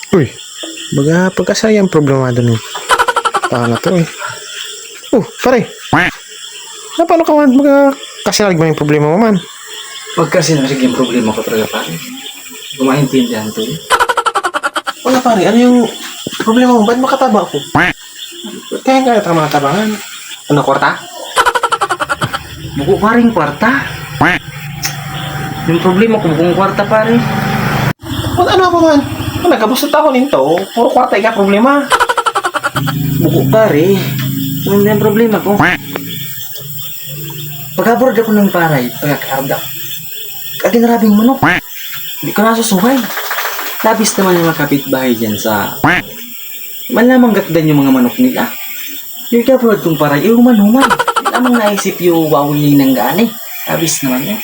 Uy, baga pagkasayang problemado ni tao na to eh. Pare. Paano ka man baga kasilag ba yung problema mo man? Pag kasi narig yung problema ko talaga pare. Kumaintindihan to eh. Wala pare, ano yung problema mo? Ba't makataba ako? Kaya ka mga tabangan. Ano, kwarta? Buko paring kwarta. Yung problema ko bukong kwarta pare. Ano pa man? Nagkabusot ako nito. Puro kwarta ka problema. Buko pare. Ano na yung problema ko? Pag-abroad ako ng paray, pagkakarda. Kaginarabing manok. Hindi ko nasusuhay. Labis naman yung mga kapitbahay dyan sa... Malamang gatdan yung mga manok nila. Yung ka-abroad kong paray, human-human. Hindi namang naisip yung wawili ng gani. Labis naman yan.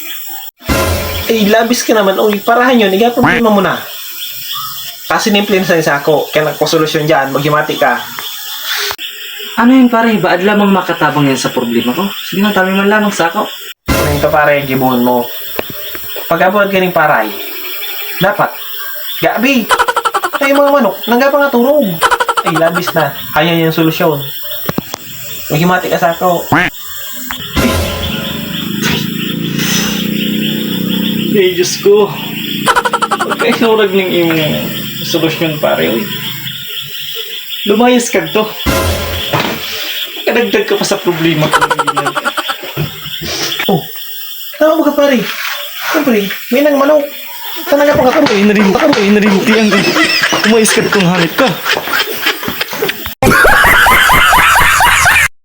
Labis ka naman. Uy, parahan yun. Iga problema mo na. Kasi nimple na sa ako. Kaya nagkosolusyon dyan. Maghimati ka. Ano yun pare? Baad lamang makatabang yan sa problema ko? Sige na, tami man lamang sa ako. Ano ka pare, gibuhon mo. Pag-abroad ka rin paray, dapat, gabi. Ay, mga manok, nanggapa nga turog. Ay, labis na. Kaya yung solusyon. Maghimati ka sa ako. Ay, Diyos ko. Pagkainurag ng imong solusyon pare, uy. Lumayas ka to. Kadagdag ka pa sa problema ko. Tama mo ka pare. Siyempre, may nang manok. Saan nanggapa nga turog? Ay, narimti ang umayas ka tong hangit ka.